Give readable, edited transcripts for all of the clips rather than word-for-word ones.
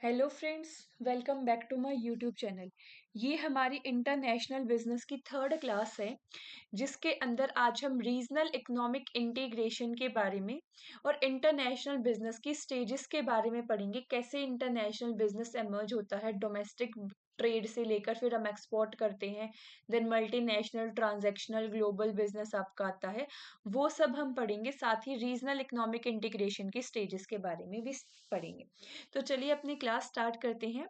Hello friends, welcome back to my YouTube channel. ये हमारी international business की third class है, जिसके अंदर आज हम रीजनल इकोनॉमिक इंटीग्रेशन के बारे में और इंटरनेशनल बिजनेस की स्टेजेस के बारे में पढ़ेंगे। कैसे इंटरनेशनल बिजनेस एमर्ज होता है, डोमेस्टिक ट्रेड से लेकर फिर हम एक्सपोर्ट करते हैं, then multinational, transactional, global business आपका आता है। वो सब हम पढ़ेंगे, साथ ही रीजनल इकोनॉमिक इंटीग्रेशन की स्टेजेस के बारे में भी पढ़ेंगे। तो चलिए अपनी क्लास स्टार्ट करते हैं।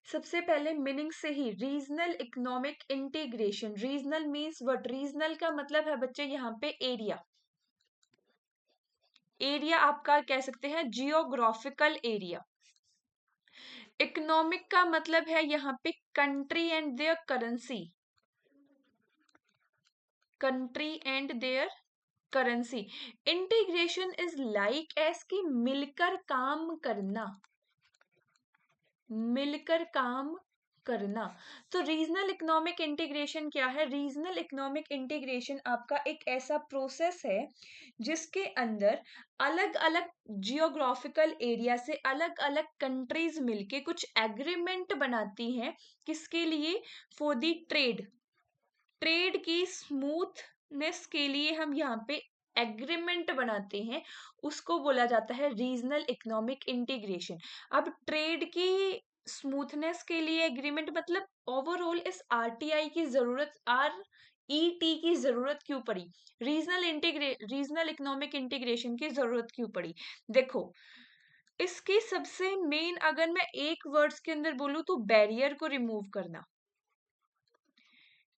सबसे पहले मीनिंग से ही, regional economic integration. Regional means what? Regional का मतलब है बच्चे यहाँ पे एरिया। एरिया आपका कह सकते हैं जियोग्राफिकल एरिया। इकोनॉमिक का मतलब है यहाँ पे country and there currency. Country and there currency. Integration is like S की मिलकर काम करना, मिलकर काम करना। तो रीजनल इकोनॉमिक इंटीग्रेशन क्या है? रीजनल इकोनॉमिक इंटीग्रेशन आपका एक ऐसा प्रोसेस है जिसके अंदर अलग अलग जियोग्राफिकल एरिया से अलग अलग कंट्रीज मिलके कुछ एग्रीमेंट बनाती हैं। किसके लिए? For the trade. ट्रेड की स्मूथनेस के लिए हम यहाँ पे एग्रीमेंट बनाते हैं, उसको बोला जाता है रीजनल इकोनॉमिक इंटीग्रेशन। अब ट्रेड की स्मूथनेस के लिए एग्रीमेंट मतलब ओवरऑल इस आरटीआई की जरूरत, आरईटी की जरूरत क्यों पड़ी? रीजनल इकोनॉमिक इंटीग्रेशन की जरूरत क्यों पड़ी? देखो, इसकी सबसे मेन, अगर मैं एक वर्ड्स के अंदर बोलूं तो बैरियर को रिमूव करना।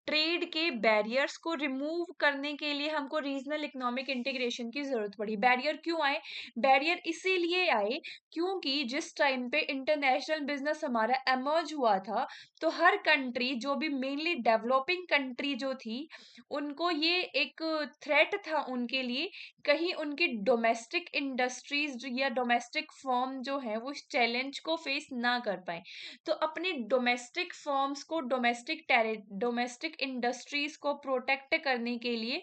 ट्रेड के बैरियर्स को रिमूव करने के लिए हमको रीजनल इकोनॉमिक इंटीग्रेशन की जरूरत पड़ी। बैरियर क्यों आए? बैरियर इसीलिए आए क्योंकि जिस टाइम पे इंटरनेशनल बिजनेस हमारा एमर्ज हुआ था, तो हर कंट्री, जो भी मेनली डेवलपिंग कंट्री जो थी, उनको ये एक थ्रेट था उनके लिए, कहीं उनकी डोमेस्टिक इंडस्ट्रीज या डोमेस्टिक फर्म जो है वो इस चैलेंज को फेस ना कर पाए। तो अपनी डोमेस्टिक फर्म्स को, डोमेस्टिक इंडस्ट्रीज को प्रोटेक्ट करने के लिए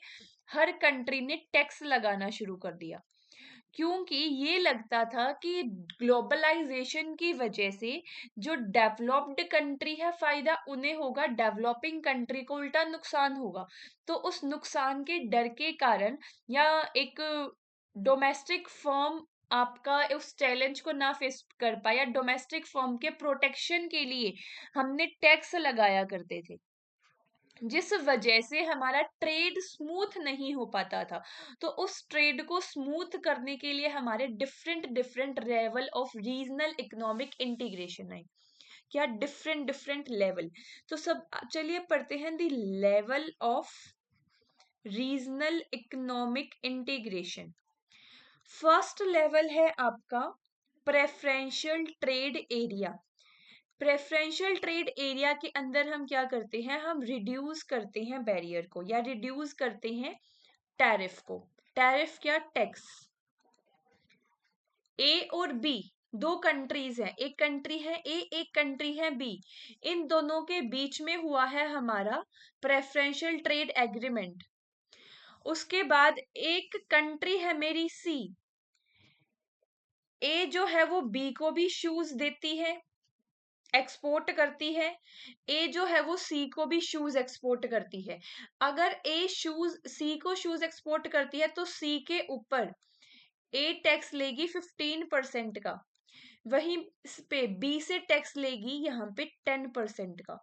हर कंट्री ने टैक्स लगाना शुरू कर दिया, क्योंकि ये लगता था कि ग्लोबलाइजेशन की वजह से जो डेवलप्ड कंट्री है फायदा उन्हें होगा, डेवलपिंग कंट्री को उल्टा नुकसान होगा। तो उस नुकसान के डर के कारण, या एक डोमेस्टिक फर्म आपका उस चैलेंज को ना फेस कर पाया, डोमेस्टिक फर्म के प्रोटेक्शन के लिए हमने टैक्स लगाया करते थे, जिस वजह से हमारा ट्रेड स्मूथ नहीं हो पाता था। तो उस ट्रेड को स्मूथ करने के लिए हमारे different different level of regional economic integration है। क्या? Different different level. तो सब चलिए पढ़ते हैं the level of regional economic integration. First level है आपका preferential trade area. Preferential trade area के अंदर हम क्या करते हैं? हम रिड्यूस करते हैं बैरियर को, या रिड्यूस करते हैं टैरिफ को। टैरिफ क्या? टैक्स। ए और बी दो कंट्रीज हैं, एक कंट्री है ए, एक कंट्री है बी। इन दोनों के बीच में हुआ है हमारा प्रेफरेंशियल ट्रेड एग्रीमेंट। उसके बाद एक कंट्री है मेरी सी। ए जो है वो बी को भी शूज देती है, एक्सपोर्ट करती है। ए जो है वो सी को भी शूज एक्सपोर्ट करती है। अगर ए शूज, सी को शूज एक्सपोर्ट करती है तो सी के ऊपर ए टैक्स लेगी 15% का, वहीं इस पे बी से टैक्स लेगी यहाँ पे 10% का,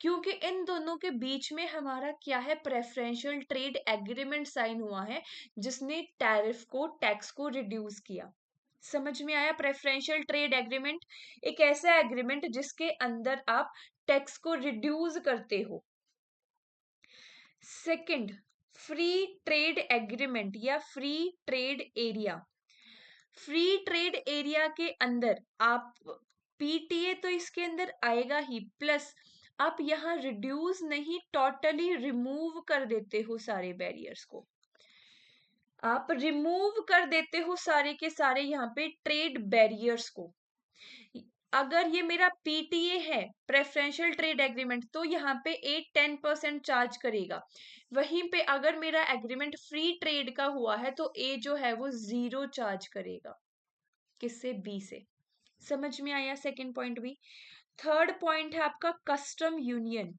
क्योंकि इन दोनों के बीच में हमारा क्या है? प्रेफरेंशियल ट्रेड एग्रीमेंट साइन हुआ है, जिसने टैरिफ को, टैक्स को रिड्यूस किया। समझ में आया? प्रेफरेंशियल ट्रेड एग्रीमेंट एक ऐसा एग्रीमेंट जिसके अंदर आप टैक्स को रिड्यूस करते हो। सेकंड, फ्री ट्रेड एग्रीमेंट या free trade area. Free trade area के अंदर आप पीटीए तो इसके अंदर आएगा ही, प्लस आप यहाँ रिड्यूस नहीं, टोटली रिमूव कर देते हो सारे बैरियर्स को। आप रिमूव कर देते हो सारे के सारे यहाँ पे ट्रेड बैरियर्स को। अगर ये मेरा पीटीए है, प्रेफरेंशियल ट्रेड एग्रीमेंट, तो यहाँ पे 8-10% चार्ज करेगा। वहीं पे अगर मेरा एग्रीमेंट फ्री ट्रेड का हुआ है तो ए जो है वो 0 चार्ज करेगा। किससे? बी से। समझ में आया सेकंड पॉइंट भी। थर्ड पॉइंट है आपका कस्टम यूनियन।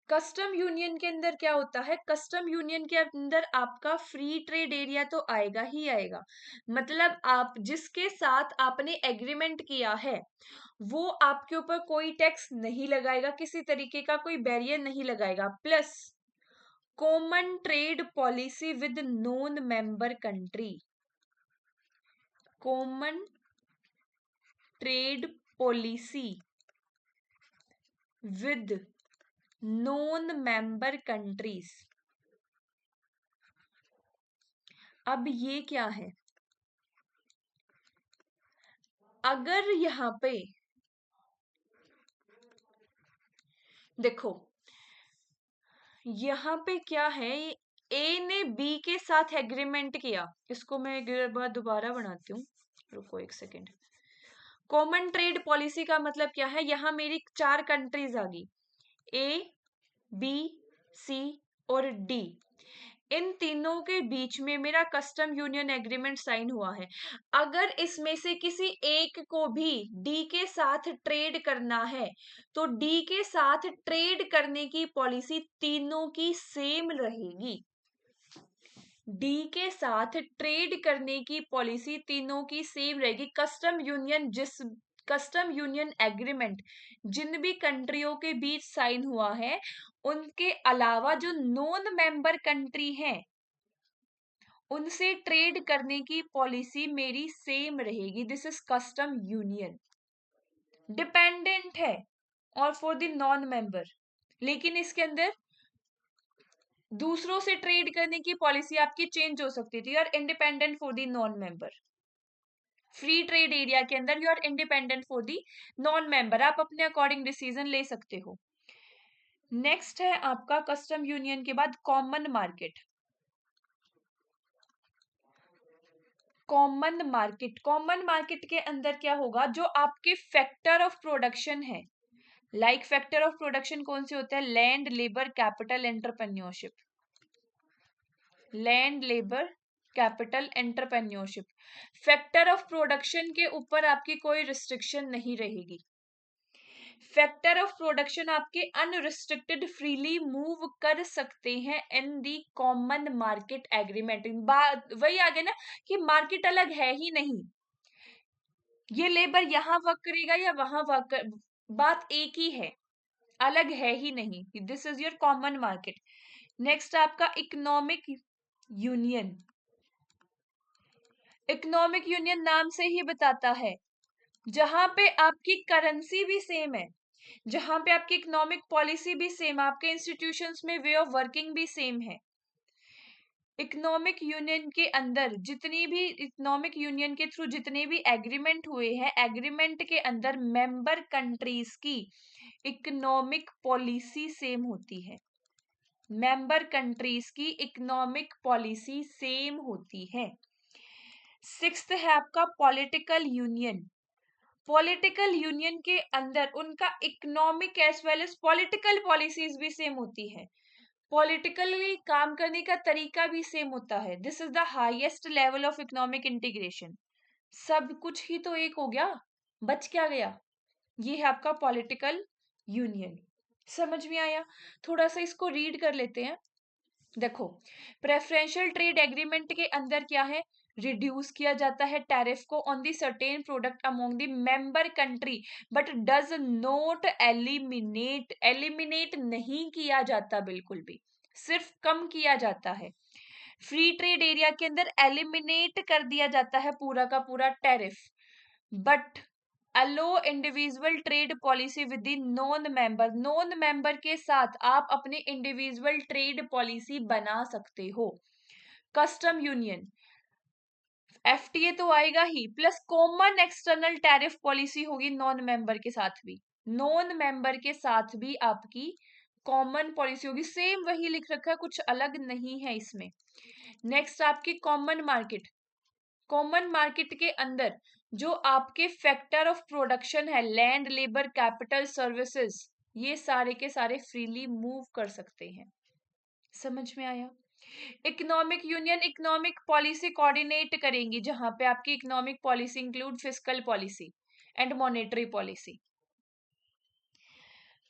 कस्टम यूनियन के अंदर क्या होता है, कस्टम यूनियन के अंदर आपका फ्री ट्रेड एरिया तो आएगा ही आएगा। मतलब आप जिसके साथ आपने एग्रीमेंट किया है वो आपके ऊपर कोई टैक्स नहीं लगाएगा, किसी तरीके का कोई बैरियर नहीं लगाएगा। Plus common trade policy with non member country, common trade policy with non member countries. अब ये क्या है, अगर यहां पे देखो, यहां पे क्या है, ए ने बी के साथ एग्रीमेंट किया, इसको मैं एक बार दोबारा बनाती हूँ, रुको एक सेकेंड। कॉमन ट्रेड पॉलिसी का मतलब क्या है, यहां मेरी 4 कंट्रीज आ गई, ए, बी, सी और डी। इन तीनों के बीच में मेरा कस्टम यूनियन एग्रीमेंट साइन हुआ है। अगर इसमें से किसी एक को भी डी के साथ ट्रेड करना है तो डी के साथ ट्रेड करने की पॉलिसी तीनों की सेम रहेगी। डी के साथ ट्रेड करने की पॉलिसी तीनों की सेम रहेगी। कस्टम यूनियन एग्रीमेंट जिन भी कंट्रियों के बीच साइन हुआ है उनके अलावा जो नॉन मेंबर कंट्री हैं उनसे ट्रेड करने की पॉलिसी मेरी सेम रहेगी। This is custom union. Dependent है और फॉर द नॉन मेंबर, लेकिन इसके अंदर दूसरों से ट्रेड करने की पॉलिसी आपकी चेंज हो सकती थी। और independent for the non member, free trade area के अंदर you are independent for the non member, आप अपने अकॉर्डिंग डिसीजन ले सकते हो। नेक्स्ट है आपका कस्टम यूनियन के बाद कॉमन मार्केट। कॉमन मार्केट के अंदर क्या होगा, जो आपके फैक्टर ऑफ प्रोडक्शन है, लाइक फैक्टर ऑफ प्रोडक्शन कौन से होते हैं, land, labour, capital, entrepreneurship. Land, labour, capital, entrepreneurship. Factor of production के ऊपर आपकी कोई रिस्ट्रिक्शन नहीं रहेगी। फैक्टर ऑफ प्रोडक्शन आपके अनरिस्ट्रिक्टेड फ्रीली मूव कर सकते हैं इन दी कॉमन मार्केट एग्रीमेंट। वही आ गया ना कि मार्केट अलग है ही नहीं, ये लेबर यहां वर्क करेगा या वहां वर्क कर, बात एक ही है, अलग है ही नहीं। This is your common market. Next आपका इकोनॉमिक यूनियन। इकोनॉमिक यूनियन नाम से ही बताता है जहां पे आपकी करेंसी भी सेम है, जहां पे आपकी इकोनॉमिक पॉलिसी भी सेम, आपके इंस्टीट्यूशंस में वे ऑफ वर्किंग भी सेम है। इकोनॉमिक यूनियन के अंदर जितनी भी इकोनॉमिक यूनियन के थ्रू जितने भी एग्रीमेंट हुए हैं, एग्रीमेंट के अंदर मेंबर कंट्रीज की इकोनॉमिक पॉलिसी सेम होती है। मेंबर कंट्रीज की इकोनॉमिक पॉलिसी सेम होती है। सिक्स्थ है आपका पॉलिटिकल यूनियन। पॉलिटिकल यूनियन के अंदर उनका economic as well as political policies भी सेम होती है, पॉलिटिकली काम करने का तरीका भी सेम होता है। This is the highest level of economic integration. सब कुछ ही तो एक हो गया, बच क्या गया, ये है आपका पॉलिटिकल यूनियन। समझ में आया? थोड़ा सा इसको रीड कर लेते हैं। देखो, प्रेफरेंशियल ट्रेड एग्रीमेंट के अंदर क्या है, रिड्यूस किया जाता है टैरिफ को on the certain product among the member country, but does not eliminate नहीं किया जाता, बिल्कुल भी, सिर्फ कम किया जाता है। फ्री ट्रेड एरिया के अंदर एलिमिनेट कर दिया जाता है पूरा का पूरा tariff, but allow individual trade policy with the non member के साथ आप अपनी इंडिविजुअल ट्रेड पॉलिसी बना सकते हो। कस्टम यूनियन, एफटीए तो आएगा ही, plus common external tariff policy होगी नॉन मेंबर के साथ भी, नॉन मेंबर के साथ भी आपकी कॉमन पॉलिसी होगी। सेम वही लिख रखा है, कुछ अलग नहीं है इसमें। नेक्स्ट आपकी कॉमन मार्केट। कॉमन मार्केट के अंदर जो आपके फैक्टर ऑफ प्रोडक्शन है, लैंड, लेबर, कैपिटल, सर्विसेज, ये सारे के सारे फ्रीली मूव कर सकते हैं। समझ में आया? Economic union economic policy coordinate करेंगी, जहां पे आपकी economic policy include fiscal policy and monetary policy.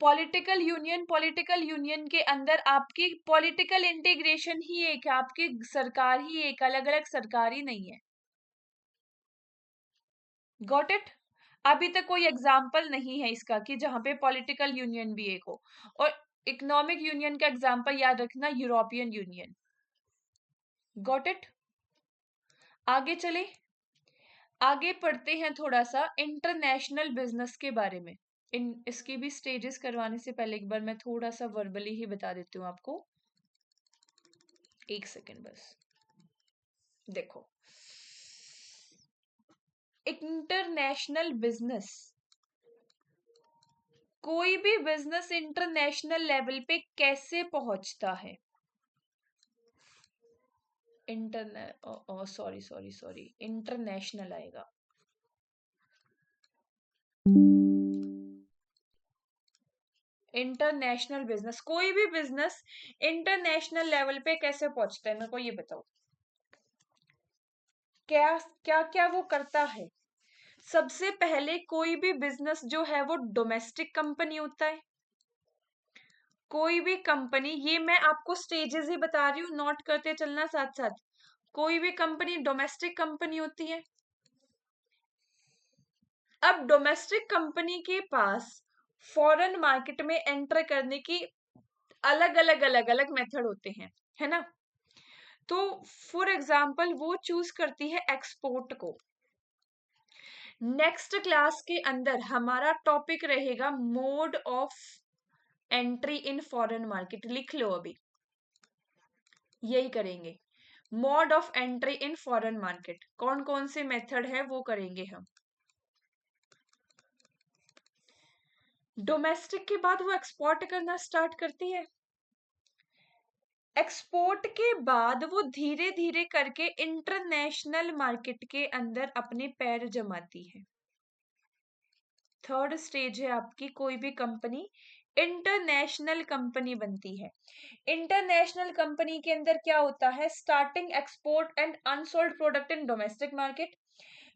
Political union के अंदर आपकी पॉलिटिकल इंटीग्रेशन ही एक है, आपकी सरकार ही एक, अलग अलग सरकार ही नहीं है। Got it? अभी तक कोई एग्जाम्पल नहीं है इसका कि जहां पे पॉलिटिकल यूनियन भी एक हो। और इकोनॉमिक यूनियन का एग्जाम्पल याद रखना, यूरोपियन यूनियन। Got it? आगे चले, आगे पढ़ते हैं थोड़ा सा इंटरनेशनल बिजनेस के बारे में। इसकी भी स्टेजेस करवाने से पहले एक बार मैं थोड़ा सा वर्बली ही बता देती हूँ आपको, एक सेकेंड बस। देखो, इंटरनेशनल बिजनेस, कोई भी बिजनेस इंटरनेशनल लेवल पे कैसे पहुंचता है। सॉरी इंटरनेशनल आएगा। इंटरनेशनल बिजनेस, कोई भी बिजनेस इंटरनेशनल लेवल पे कैसे पहुंचता है, मेरे को ये बताओ। क्या क्या क्या वो करता है? सबसे पहले कोई भी बिजनेस जो है वो डोमेस्टिक कंपनी होता है। कोई भी कंपनी, ये मैं आपको स्टेजेस ही बता रही हूँ, नोट करते चलना साथ साथ। कोई भी कंपनी डोमेस्टिक कंपनी होती है। अब डोमेस्टिक कंपनी के पास फॉरेन मार्केट में एंटर करने की अलग अलग मेथड होते हैं, है ना। तो फॉर एग्जाम्पल वो चूज करती है एक्सपोर्ट को। नेक्स्ट क्लास के अंदर हमारा टॉपिक रहेगा mode of entry in foreign market. लिख लो अभी, यही करेंगे। Mode of entry in foreign market, कौन कौन से मेथड है वो करेंगे हम। डोमेस्टिक के बाद वो एक्सपोर्ट करना स्टार्ट करती है। एक्सपोर्ट के बाद वो धीरे धीरे करके इंटरनेशनल मार्केट के अंदर अपने पैर जमाती है। थर्ड स्टेज है आपकी, कोई भी कंपनी इंटरनेशनल कंपनी बनती है। इंटरनेशनल कंपनी के अंदर क्या होता है, starting export and unsold product in domestic market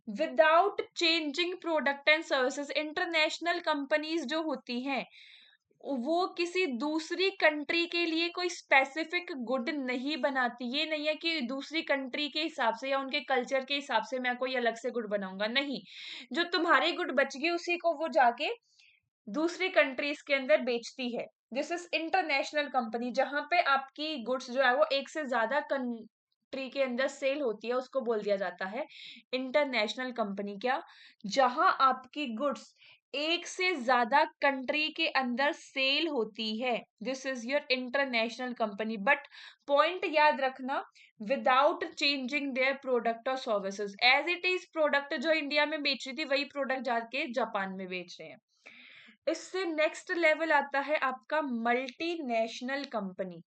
without changing product and services. International companies जो होती हैं वो किसी दूसरी कंट्री के लिए कोई स्पेसिफिक गुड नहीं बनाती। ये नहीं है कि दूसरी कंट्री के हिसाब से या उनके कल्चर के हिसाब से मैं कोई अलग से गुड बनाऊंगा, नहीं। जो तुम्हारे गुड बच गए उसी को वो जाके दूसरी कंट्रीज के अंदर बेचती है। This is international company. जहां पे आपकी गुड्स जो है वो एक से ज्यादा कंट्री के अंदर सेल होती है, उसको बोल दिया जाता है इंटरनेशनल कंपनी। क्या, जहां आपकी गुड्स एक से ज्यादा कंट्री के अंदर सेल होती है, this is your international company. But point याद रखना, विदाउट चेंजिंग देयर प्रोडक्ट और services. As it is product जो इंडिया में बेच रही थी वही प्रोडक्ट जाके जापान में बेच रहे हैं। इससे नेक्स्ट लेवल आता है आपका मल्टीनेशनल कंपनी।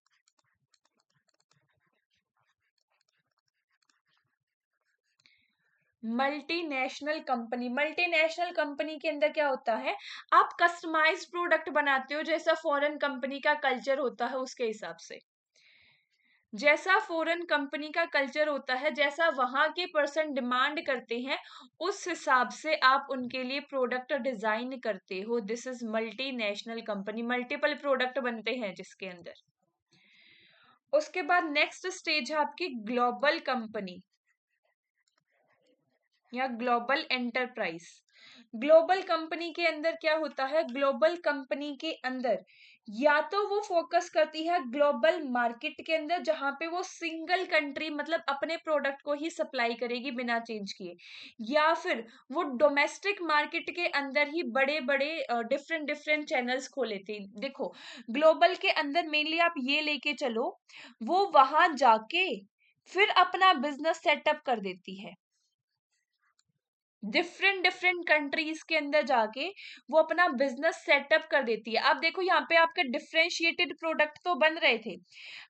मल्टीनेशनल कंपनी के अंदर क्या होता है, आप कस्टमाइज्ड प्रोडक्ट बनाते हो जैसा फॉरेन कंपनी का कल्चर होता है उसके हिसाब से। जैसा फॉरेन कंपनी का कल्चर होता है, जैसा वहां के पर्सन डिमांड करते हैं, उस हिसाब से आप उनके लिए प्रोडक्ट डिजाइन करते हो। This is multinational company. Multiple product बनते हैं जिसके अंदर। उसके बाद नेक्स्ट स्टेज है आपकी ग्लोबल कंपनी या ग्लोबल एंटरप्राइज। ग्लोबल कंपनी के अंदर क्या होता है, ग्लोबल कंपनी के अंदर या तो वो फोकस करती है ग्लोबल मार्केट के अंदर, जहां पे वो सिंगल कंट्री मतलब अपने प्रोडक्ट को ही सप्लाई करेगी बिना चेंज किए, या फिर वो डोमेस्टिक मार्केट के अंदर ही बड़े बड़े डिफरेंट डिफरेंट चैनल्स खोलेती। देखो, ग्लोबल के अंदर मेनली आप ये लेके चलो, वो वहां जाके फिर अपना बिजनेस सेटअप कर देती है। डिफरेंट डिफरेंट कंट्रीज के अंदर जाके वो अपना बिजनेस सेटअप कर देती है। अब देखो यहाँ पे आपके डिफरेंशिएटेड प्रोडक्ट तो बन रहे थे,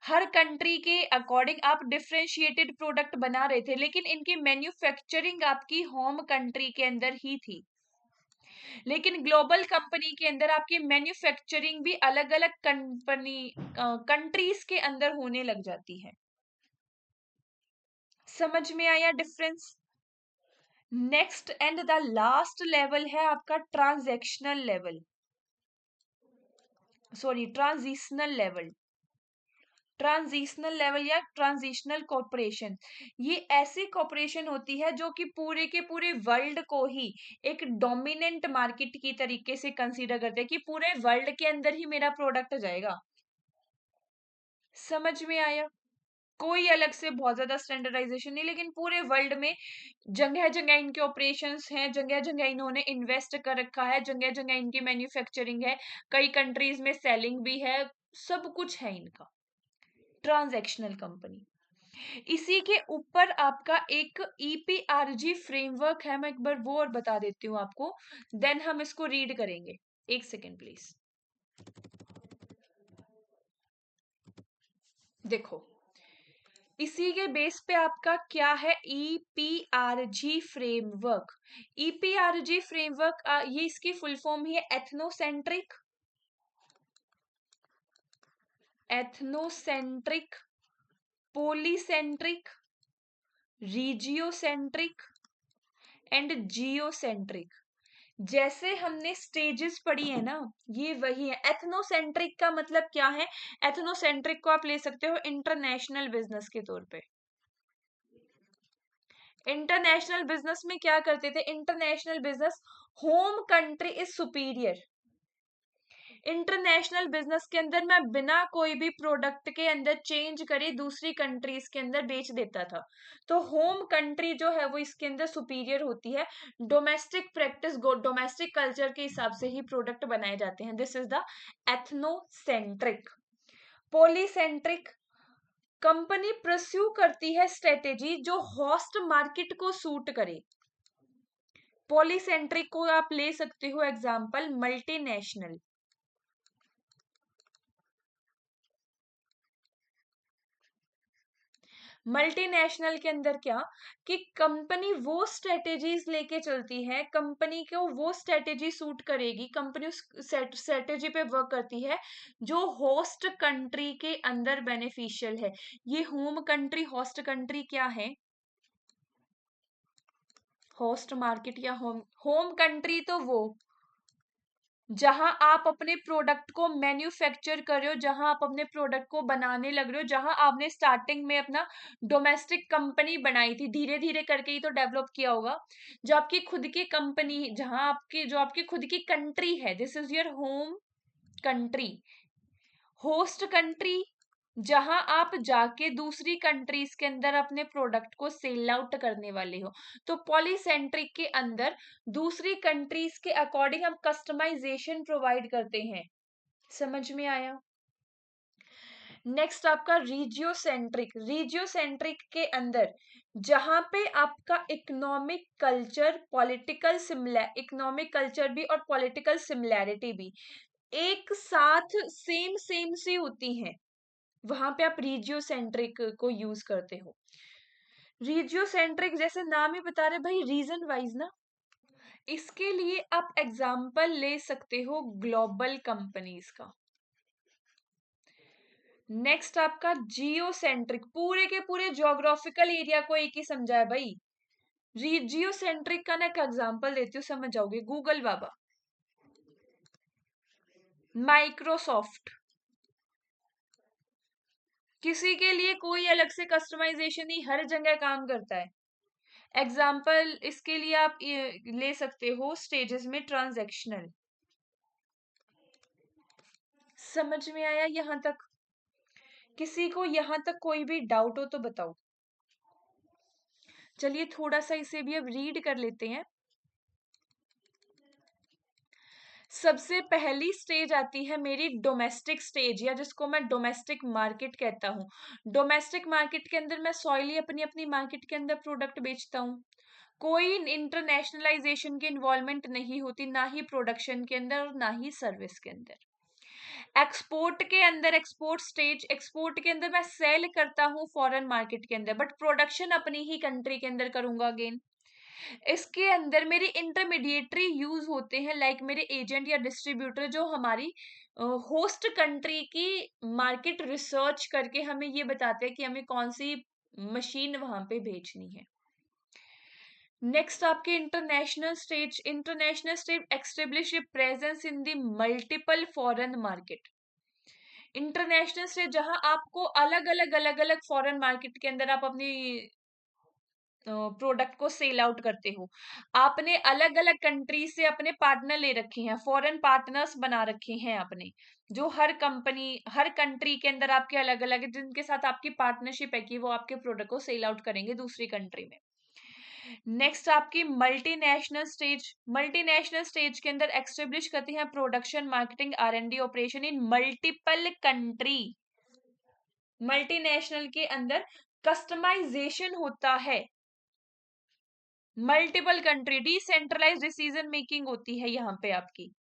हर कंट्री के अकॉर्डिंग आप डिफरेंशिएटेड प्रोडक्ट बना रहे थे, लेकिन इनकी मैन्युफैक्चरिंग आपकी होम कंट्री के अंदर ही थी। लेकिन ग्लोबल कंपनी के अंदर आपकी मैन्युफैक्चरिंग भी अलग अलग कंपनी कंट्रीज के अंदर होने लग जाती है। समझ में आया difference? Next and the last level है आपका transactional level, sorry transitional level. Transitional level या ट्रांजिशनल कॉर्पोरेशन, ये ऐसी कॉर्पोरेशन होती है जो कि पूरे के पूरे वर्ल्ड को ही एक डोमिनेंट मार्केट की तरीके से कंसीडर करते हैं कि पूरे वर्ल्ड के अंदर ही मेरा प्रोडक्ट जाएगा। समझ में आया? कोई अलग से बहुत ज्यादा स्टैंडर्डाइजेशन नहीं, लेकिन पूरे वर्ल्ड में जगह जगह इनके ऑपरेशंस हैं, जगह जगह इन्होंने इन्वेस्ट कर रखा है, जगह जगह इनकी मैन्युफैक्चरिंग है, कई कंट्रीज में सेलिंग भी है, सब कुछ है इनका। Transactional company. इसी के ऊपर आपका एक ईपीआरजी फ्रेमवर्क है, मैं एक बार वो और बता देती हूँ आपको, देन हम इसको रीड करेंगे। एक सेकेंड प्लीज। देखो, इसी के बेस पे आपका क्या है, ईपीआरजी फ्रेमवर्क। ईपीआरजी फ्रेमवर्क ये इसकी फुल फॉर्म ही है ethnocentric, ethnocentric, polycentric, regiocentric and geocentric. जैसे हमने स्टेजेस पढ़ी है ना, ये वही है। एथनोसेंट्रिक का मतलब क्या है? एथनोसेंट्रिक को आप ले सकते हो इंटरनेशनल बिजनेस के तौर पे। इंटरनेशनल बिजनेस में क्या करते थे? International business, home country is superior. International business के अंदर मैं बिना कोई भी प्रोडक्ट के अंदर चेंज करे दूसरी कंट्रीज के अंदर बेच देता था। तो होम कंट्री जो है वो इसके अंदर सुपीरियर होती है। डोमेस्टिक प्रैक्टिस, डोमेस्टिक कल्चर के हिसाब से ही प्रोडक्ट बनाए जाते हैं। This is the ethnocentric. Polycentric, company pursue करती है स्ट्रेटेजी जो होस्ट मार्केट को सूट करे। पॉलीसेंट्रिक को आप ले सकते हो एग्जांपल मल्टीनेशनल। मल्टीनेशनल के अंदर क्या, कि कंपनी वो स्ट्रेटेजीज लेके चलती है, कंपनी को वो स्ट्रेटेजी सूट करेगी, कंपनी उस स्ट्रेटेजी पे वर्क करती है जो होस्ट कंट्री के अंदर बेनिफिशियल है। ये होम कंट्री, होस्ट कंट्री क्या है? होस्ट मार्केट या होम कंट्री तो वो जहां आप अपने प्रोडक्ट को मैन्युफैक्चर कर रहे हो, जहां आप अपने प्रोडक्ट को बनाने लग रहे हो, जहां आपने स्टार्टिंग में अपना डोमेस्टिक कंपनी बनाई थी, धीरे धीरे करके ही तो डेवलप किया होगा। जो आपकी खुद की कंपनी, जहां आपकी जो आपकी खुद की कंट्री है, this is your home country. Host country, जहां आप जाके दूसरी कंट्रीज के अंदर अपने प्रोडक्ट को सेल आउट करने वाले हो। तो पॉलीसेंट्रिक के अंदर दूसरी कंट्रीज के अकॉर्डिंग हम कस्टमाइजेशन प्रोवाइड करते हैं। समझ में आया? नेक्स्ट आपका रीजियोसेंट्रिक। रीजियोसेंट्रिक के अंदर जहां पे आपका economic culture, political similar, economic culture भी और पॉलिटिकल सिमिलैरिटी भी एक साथ सेम सेम सी होती हैं, वहां पे आप रीजियोसेंट्रिक को यूज करते हो। रीजियोसेंट्रिक जैसे नाम ही बता रहे भाई, रीजन वाइज ना। इसके लिए आप एग्जाम्पल ले सकते हो ग्लोबल कंपनीज का। नेक्स्ट आपका जियोसेंट्रिक, पूरे के पूरे ज्योग्राफिकल एरिया को एक ही समझा है भाई। जियोसेंट्रिक का ना एक एग्जाम्पल देती हूँ, समझ जाओगे। गूगल बाबा, माइक्रोसॉफ्ट, किसी के लिए कोई अलग से कस्टमाइजेशन नहीं, हर जगह काम करता है। एग्जाम्पल इसके लिए आप ले सकते हो स्टेजेस में ट्रांजैक्शनल। समझ में आया यहां तक? किसी को यहां तक कोई भी डाउट हो तो बताओ। चलिए थोड़ा सा इसे भी अब रीड कर लेते हैं। सबसे पहली स्टेज आती है मेरी डोमेस्टिक स्टेज, या जिसको मैं डोमेस्टिक मार्केट कहता हूँ। डोमेस्टिक मार्केट के अंदर मैं सॉइली अपनी अपनी मार्केट के अंदर प्रोडक्ट बेचता हूँ। कोई इंटरनेशनलाइजेशन की इन्वॉल्वमेंट नहीं होती, ना ही प्रोडक्शन के अंदर और ना ही सर्विस के अंदर। एक्सपोर्ट के अंदर, एक्सपोर्ट स्टेज, एक्सपोर्ट के अंदर मैं सेल करता हूँ फॉरेन मार्केट के अंदर, बट प्रोडक्शन अपनी ही कंट्री के अंदर करूंगा अगेन। इसके अंदर मेरे इंटरमीडिएटरी यूज होते हैं, लाइक मेरे एजेंट या डिस्ट्रीब्यूटर, जो हमारी होस्ट कंट्री की मार्केट रिसर्च करके हमें ये बताते हैं कि हमें कौन सी मशीन वहां पे भेजनी है। नेक्स्ट आपके international stage establish presence in the multiple foreign market. International stage जहां आपको अलग अलग फॉरेन मार्केट के अंदर आप अपनी प्रोडक्ट को सेल आउट करते हो। आपने अलग अलग कंट्री से अपने पार्टनर ले रखे हैं, फॉरेन पार्टनर्स बना रखे हैं आपने, जो हर कंट्री के अंदर आपके अलग अलग है, जिनके साथ आपकी पार्टनरशिप है कि वो आपके प्रोडक्ट को सेल आउट करेंगे दूसरी कंट्री में। नेक्स्ट आपकी मल्टीनेशनल स्टेज के अंदर एक्स्टेब्लिश करती हैं production, marketing, R&D operation in multiple country. Multinational के अंदर कस्टमाइजेशन होता है, multiple country, decentralize decision making होती है यहाँ पे आपकी।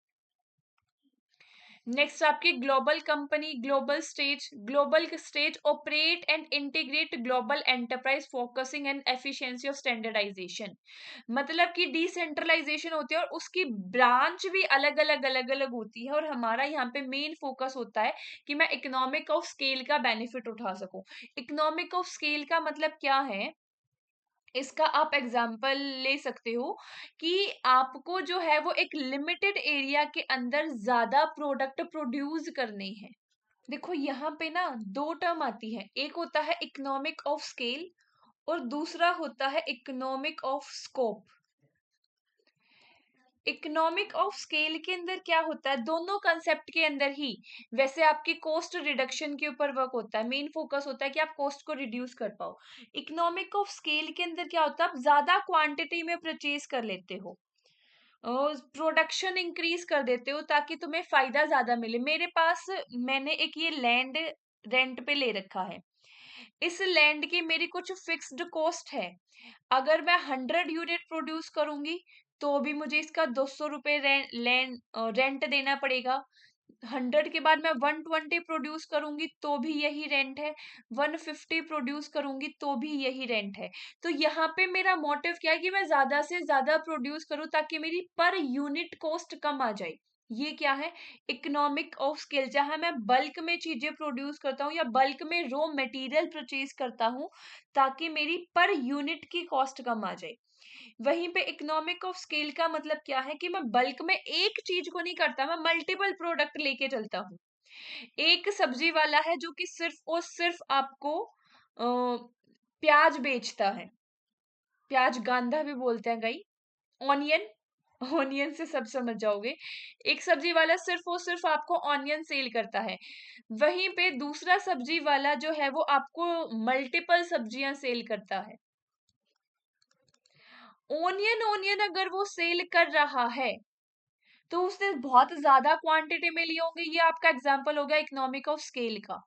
नेक्स्ट आपकी global stage operate and integrate global enterprise focusing and efficiency of standardization. मतलब कि डिसेंट्रलाइजेशन होती है और उसकी ब्रांच भी अलग अलग होती है, और हमारा यहाँ पे मेन फोकस होता है कि मैं इकोनॉमिक ऑफ स्केल का बेनिफिट उठा सकूं। इकोनॉमिक ऑफ स्केल का मतलब क्या है, इसका आप एग्जाम्पल ले सकते हो कि आपको जो है वो एक लिमिटेड एरिया के अंदर ज्यादा प्रोडक्ट प्रोड्यूस करने हैं। देखो यहाँ पे ना दो टर्म आती है, एक होता है इकोनॉमिक ऑफ स्केल और दूसरा होता है economic of scope. Economic of scale के अंदर क्या होता है, दोनों कंसेप्ट के अंदर ही वैसे आपकी कॉस्ट रिडक्शन के ऊपर वर्क होता है, मेन फोकस होता है कि आप कॉस्ट को रिड्यूस कर पाओ। इकोनॉमिक ऑफ स्केल के अंदर क्या होता है, आप ज्यादा क्वांटिटी में परचेज कर लेते हो, प्रोडक्शन इंक्रीज कर देते हो ताकि तुम्हें फायदा ज्यादा मिले। मैंने एक ये लैंड रेंट पे ले रखा है, इस लैंड की मेरी कुछ फिक्स्ड कॉस्ट है। अगर मैं 100 यूनिट प्रोड्यूस करूंगी तो भी मुझे इसका 200 रुपए रेंट देना पड़ेगा। 100 के बाद मैं 120 प्रोड्यूस करूंगी तो भी यही रेंट है, 150 प्रोड्यूस करूंगी तो भी यही रेंट है। तो यहाँ पे मेरा मोटिव क्या है कि मैं ज्यादा से ज्यादा प्रोड्यूस करूं ताकि मेरी पर यूनिट कॉस्ट कम आ जाए। ये क्या है, इकोनॉमिक ऑफ स्केल, जहां मैं बल्क में चीजें प्रोड्यूस करता हूँ या बल्क में रॉ मटेरियल परचेज करता हूँ ताकि मेरी पर यूनिट की कॉस्ट कम आ जाए। वहीं पे इकोनॉमिक ऑफ स्केल का मतलब क्या है कि मैं बल्क में एक चीज को नहीं करता, मैं मल्टीपल प्रोडक्ट लेके चलता हूँ। एक सब्जी वाला है जो कि सिर्फ और सिर्फ आपको प्याज बेचता है, प्याज गांधा भी बोलते हैं कई, ऑनियन, ऑनियन से सब समझ जाओगे। एक सब्जी वाला सिर्फ और सिर्फ आपको ऑनियन सेल करता है, वहीं पे दूसरा सब्जी वाला जो है वो आपको मल्टीपल सब्जियां सेल करता है। ओनियन ओनियन अगर वो सेल कर रहा है तो उसने बहुत ज्यादा क्वांटिटी में लिए होंगे, ये आपका एग्जांपल हो गया इकोनॉमिक ऑफ स्केल का।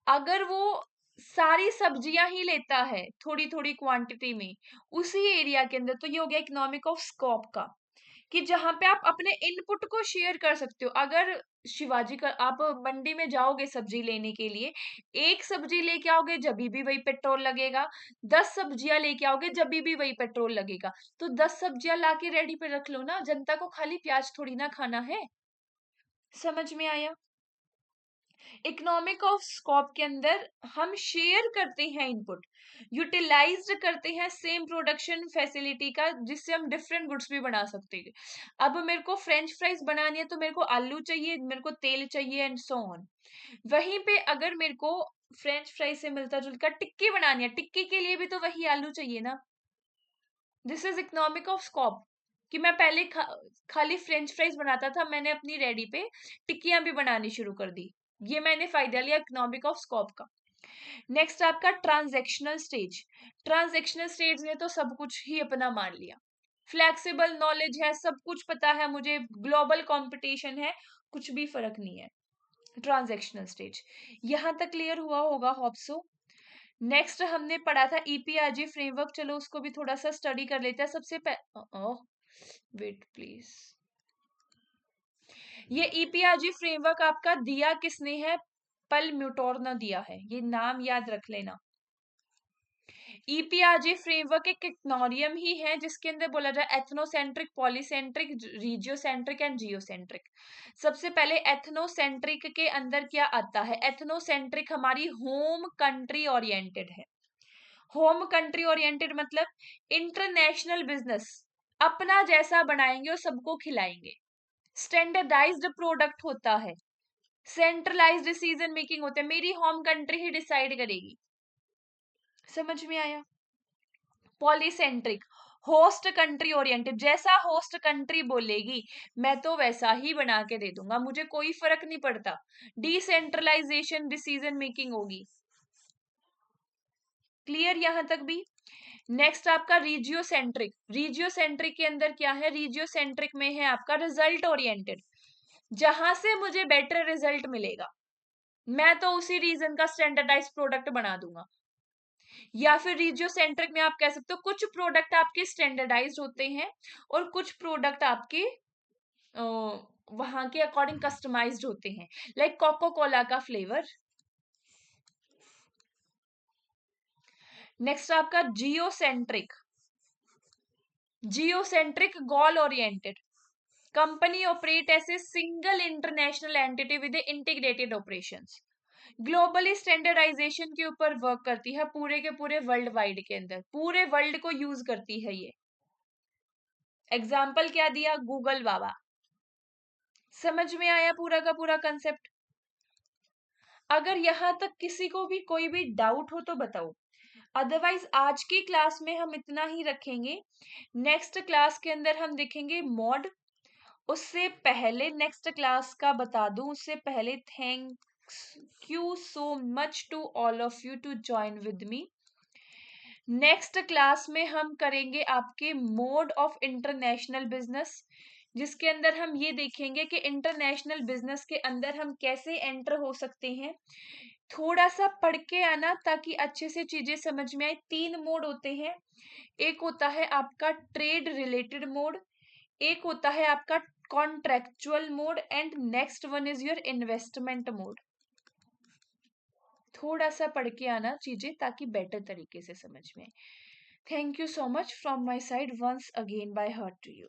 अगर वो सारी सब्जियां ही लेता है थोड़ी थोड़ी क्वांटिटी में उसी एरिया के अंदर, तो ये हो गया इकोनॉमिक ऑफ स्कोप का, कि जहां पे आप अपने इनपुट को शेयर कर सकते हो। अगर शिवाजी का आप मंडी में जाओगे सब्जी लेने के लिए, एक सब्जी लेके आओगे जब भी वही पेट्रोल लगेगा, 10 सब्जियां लेके आओगे जब भी वही पेट्रोल लगेगा। तो 10 सब्जियां लाके रेडी पे रख लो ना, जनता को खाली प्याज थोड़ी ना खाना है। समझ में आया? इकोनॉमिक ऑफ स्कोप के अंदर हम शेयर करते हैं इनपुट, यूटिलाइज्ड करते हैं सेम प्रोडक्शन फैसिलिटी का, जिससे हम डिफरेंट गुड्स भी बना सकते हैं। अब मेरे को फ्रेंच फ्राइज बनानी है तो मेरे को आलू चाहिए, मेरे को तेल चाहिए एंड सो ऑन। वहीं पे अगर मेरे को फ्रेंच फ्राइज से मिलता जुलता टिक्की बनानी है, टिक्की के लिए भी तो वही आलू चाहिए ना। This is economic of scope, कि मैं पहले खाली फ्रेंच फ्राइज बनाता था, मैंने अपनी रेडी पे टिक्कियां भी बनानी शुरू कर दी। ये मैंने फायदा लिया इकोनॉमिक ऑफ स्कोप का। नेक्स्ट आपका ट्रांजैक्शनल स्टेज। ट्रांजैक्शनल स्टेज ने तो सब कुछ ही अपना मान लिया, फ्लेक्सिबल नॉलेज है, सब कुछ पता है मुझे, ग्लोबल कंपटीशन है, कुछ भी फर्क नहीं है। ट्रांजैक्शनल स्टेज यहां तक क्लियर हुआ होगा, होप सो। नेक्स्ट हमने पढ़ा था ईपीआरजी फ्रेमवर्क, चलो उसको भी थोड़ा सा स्टडी कर लेते हैं। वेट प्लीज, ये ईपीआरजी फ्रेमवर्क आपका दिया किसने है, पल म्यूटोर ने दिया है, ये नाम याद रख लेना। ईपीआरजी फ्रेमवर्क एक इग्नोरियम ही है जिसके अंदर बोला जाए ethnocentric, polycentric, regiocentric and geocentric. सबसे पहले एथनोसेंट्रिक के अंदर क्या आता है, एथनोसेंट्रिक हमारी होम कंट्री ओरिएंटेड है, होम कंट्री ओरिएंटेड मतलब इंटरनेशनल बिजनेस, अपना जैसा बनाएंगे और सबको खिलाएंगे। स्टैंडर्डाइज्ड प्रोडक्ट होता है, सेंट्रलाइज्ड डिसीजन मेकिंग होता है, मेरी होम कंट्री ही डिसाइड करेगी। समझ में आया? पॉलीसेंट्रिक, होस्ट कंट्री ओरिएंटेड, जैसा होस्ट कंट्री बोलेगी मैं तो वैसा ही बना के दे दूंगा, मुझे कोई फर्क नहीं पड़ता। डिसेंट्रलाइजेशन डिसीजन मेकिंग होगी। क्लियर यहां तक भी? नेक्स्ट आपका रीजियोसेंट्रिक। रीजियोसेंट्रिक के अंदर क्या है? रीजियोसेंट्रिक में है आपका रिजल्ट ओरिएंटेड, जहां से मुझे बेटर रिजल्ट मिलेगा मैं तो उसी रीजन का स्टैंडर्डाइज प्रोडक्ट बना दूंगा। या फिर रीजियोसेंट्रिक में आप कह सकते हो कुछ प्रोडक्ट आपके स्टैंडर्डाइज होते हैं और कुछ प्रोडक्ट आपके वहां के अकॉर्डिंग कस्टमाइज्ड होते हैं, लाइक कोको कोला का फ्लेवर। नेक्स्ट आपका geocentric. Geocentric goal oriented, company operate as a single international entity with integrated operations, globally standardization के ऊपर वर्क करती है, पूरे के पूरे वर्ल्ड वाइड के अंदर पूरे वर्ल्ड को यूज करती है ये। एग्जाम्पल क्या दिया? गूगल बाबा। समझ में आया पूरा का पूरा कंसेप्ट? अगर यहां तक किसी को भी कोई भी डाउट हो तो बताओ, अदरवाइज आज की क्लास में हम इतना ही रखेंगे। नेक्स्ट क्लास के अंदर हम देखेंगे मॉड। उससे पहले नेक्स्ट क्लास का बता दूं उससे पहले, thanks you so much to all of you to join with me. Next class में हम करेंगे आपके मोड ऑफ इंटरनेशनल बिजनेस, जिसके अंदर हम ये देखेंगे कि इंटरनेशनल बिजनेस के अंदर हम कैसे एंटर हो सकते हैं। थोड़ा सा पढ़ के आना ताकि अच्छे से चीजें समझ में आए। 3 मोड होते हैं, एक होता है आपका ट्रेड रिलेटेड मोड, एक होता है आपका contractual mode and next one is your investment mode. थोड़ा सा पढ़ के आना चीजें ताकि बेटर तरीके से समझ में आए। Thank you so much from my side once again by heart to you.